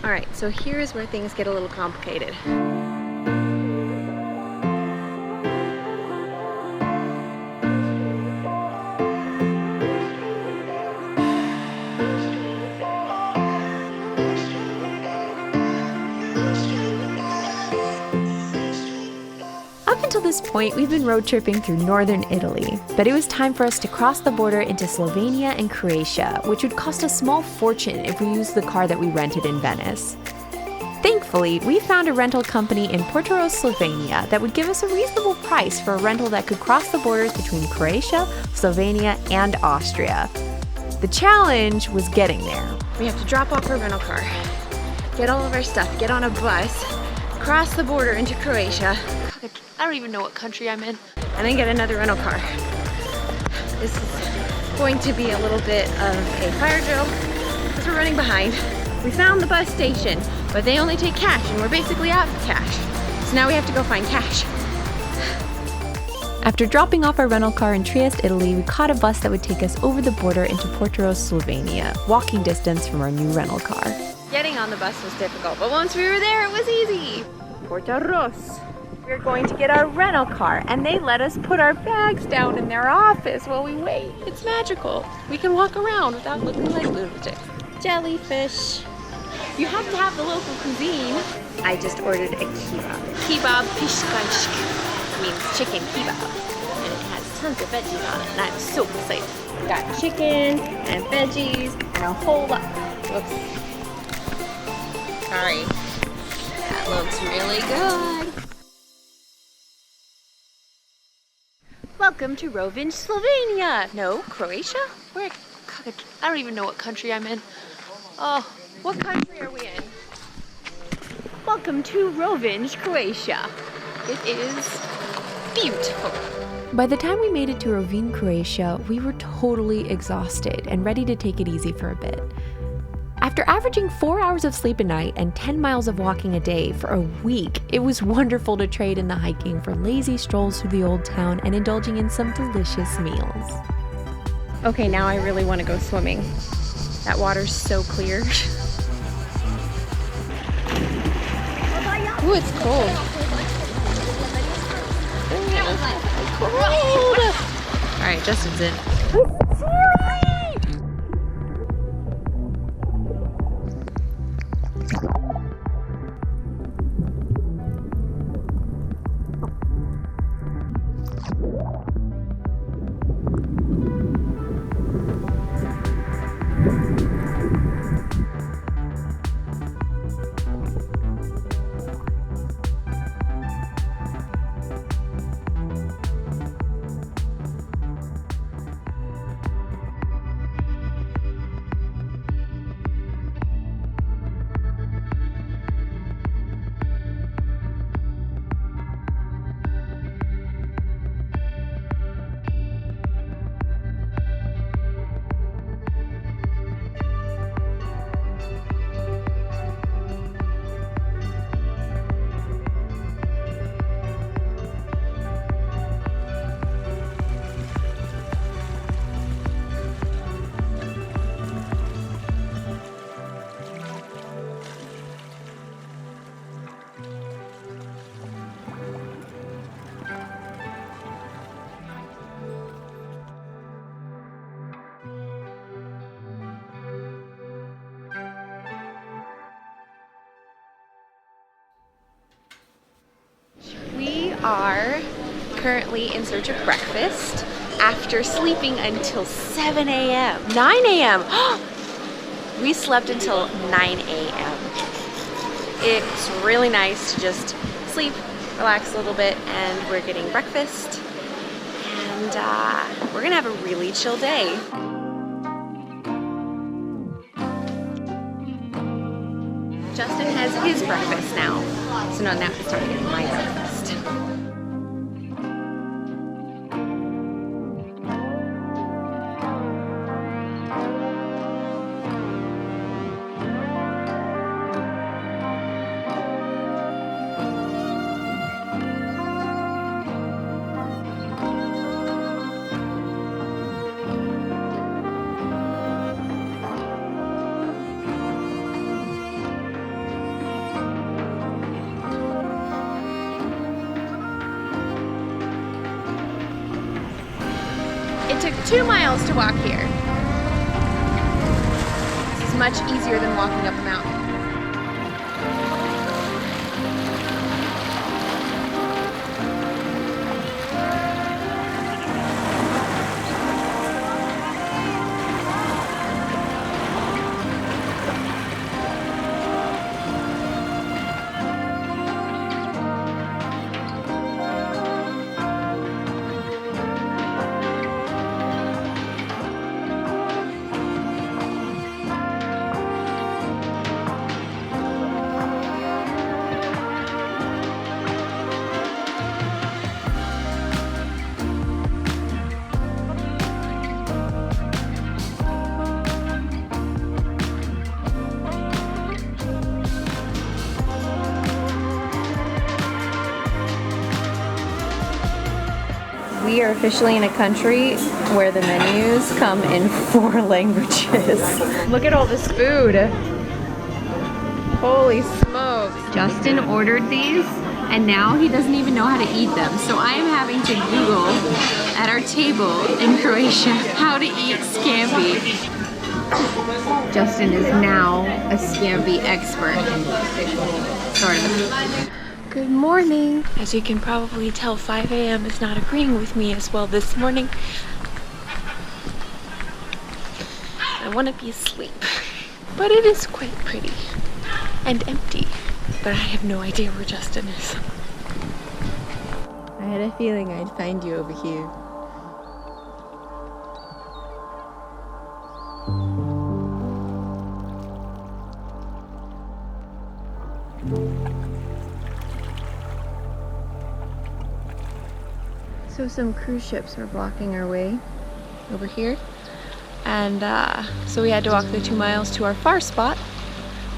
All right, so here's where things get a little complicated. Up until this point, we've been road tripping through northern Italy, but it was time for us to cross the border into Slovenia and Croatia, which would cost a small fortune if we used the car that we rented in Venice. Thankfully, we found a rental company in Portorož, Slovenia that would give us a reasonable price for a rental that could cross the borders between Croatia, Slovenia, and Austria. The challenge was getting there. We have to drop off our rental car, get all of our stuff, get on a bus, cross the border into Croatia. I don't even know what country I'm in. And then get another rental car. This is going to be a little bit of a fire drill because we're running behind. We found the bus station, but they only take cash and we're basically out of cash. So now we have to go find cash. After dropping off our rental car in Trieste, Italy, we caught a bus that would take us over the border into Portorož, Slovenia, walking distance from our new rental car. Getting on the bus was difficult, but once we were there, it was easy. Portorož. We're going to get our rental car, and they let us put our bags down in their office while we wait. It's magical. We can walk around without looking like lunatics. Jellyfish. You have to have the local cuisine. I just ordered a kebab. Kebab pishkansk means chicken kebab, and it has tons of veggies on it, and I'm so excited. Got chicken and veggies and a whole lot. Whoops. Sorry. That looks really good. Welcome to Rovinj, Slovenia. No, Croatia? Where? I don't even know what country I'm in. Oh, what country are we in? Welcome to Rovinj, Croatia. It is beautiful. By the time we made it to Rovinj, Croatia, we were totally exhausted and ready to take it easy for a bit. After averaging 4 hours of sleep a night and 10 miles of walking a day for a week, it was wonderful to trade in the hiking for lazy strolls through the old town and indulging in some delicious meals. Okay, now I really want to go swimming. That water's so clear. Ooh, it's cold. Ooh, cold. All right, Justin's in. Are currently in search of breakfast after sleeping until 7 a.m. 9 a.m. We slept until 9 a.m. It's really nice to just sleep, relax a little bit, and we're getting breakfast, and we're gonna have a really chill day. Justin has his breakfast now, so now it's time to get my breakfast. It took 2 miles to walk here. This is much easier than walking up a mountain. We are officially in a country where the menus come in 4 languages. Look at all this food. Holy smokes. Justin ordered these and now he doesn't even know how to eat them. So I am having to Google at our table in Croatia how to eat scampi. Justin is now a scampi expert. Sort of. Good morning. As you can probably tell, 5 a.m. is not agreeing with me as well this morning. I want to be asleep, but it is quite pretty and empty, but I have no idea where Justin is. I had a feeling I'd find you over here. So some cruise ships were blocking our way over here, and so we had to walk the 2 miles to our far spot,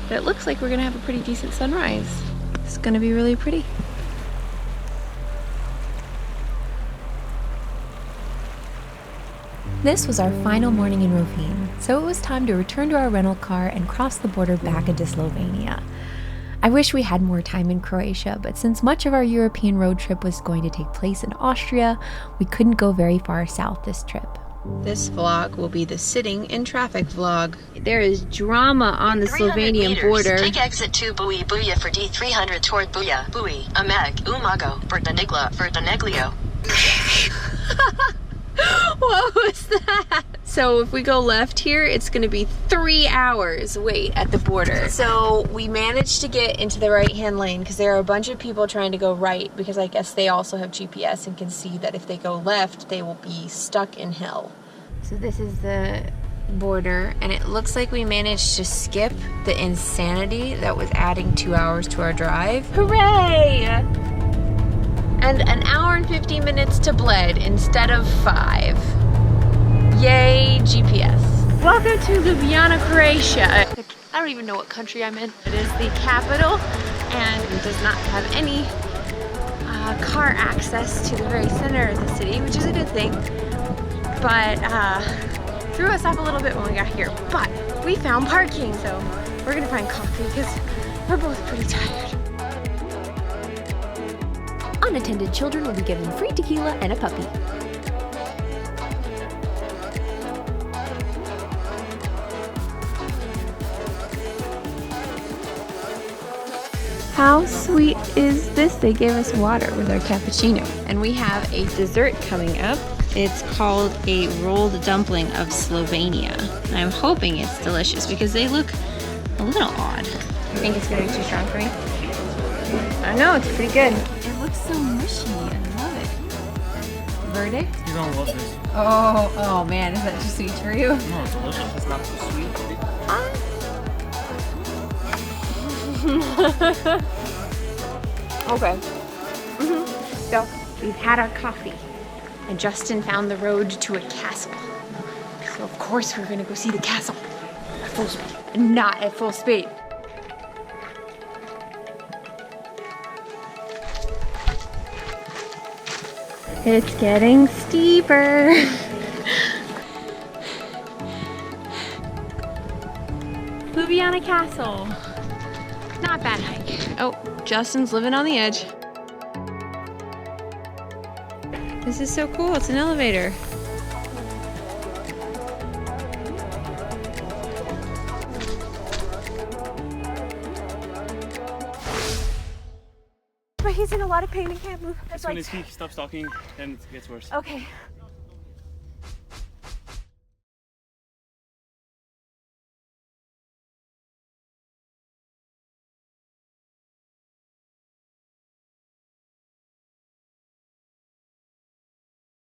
but it looks like we're gonna have a pretty decent sunrise. It's gonna be really pretty. This was our final morning in Rovinj, so it was time to return to our rental car and cross the border back into Slovenia. I wish we had more time in Croatia, but since much of our European road trip was going to take place in Austria, we couldn't go very far south this trip. This vlog will be the sitting in traffic vlog. There is drama on the Slovenian border. Take exit 2 Buia Buia for D300 toward Buia Buia Amag Umago Bertaneglio. What was that? So if we go left here, it's gonna be 3 hours wait at the border. So we managed to get into the right-hand lane because there are a bunch of people trying to go right because I guess they also have GPS and can see that if they go left, they will be stuck in hell. So this is the border, and it looks like we managed to skip the insanity that was adding 2 hours to our drive. Hooray! And an hour and 50 minutes to Bled instead of 5. Yay, GPS. Welcome to Ljubljana, Croatia. I don't even know what country I'm in. It is the capital, and it does not have any car access to the very center of the city, which is a good thing. But threw us off a little bit when we got here. But we found parking, so we're gonna find coffee because we're both pretty tired. Unattended children will be given free tequila and a puppy. How sweet is this? They gave us water with our cappuccino. And we have a dessert coming up. It's called a rolled dumpling of Slovenia. And I'm hoping it's delicious because they look a little odd. I think it's gonna be too strong for me. I don't know, it's pretty good. It looks so mushy. I love it. Verdict? You're gonna love this. Oh man, is that too sweet for you? No, it's delicious. It's not too sweet. Okay. So we've had our coffee, and Justin found the road to a castle. So of course we're gonna go see the castle at full speed, not at full speed. It's getting steeper. Ljubljana Castle. Not bad hike. Oh, Justin's living on the edge. This is so cool. It's an elevator. but he's in a lot of pain and can't move. As soon as he stops talking, then it gets worse. Okay.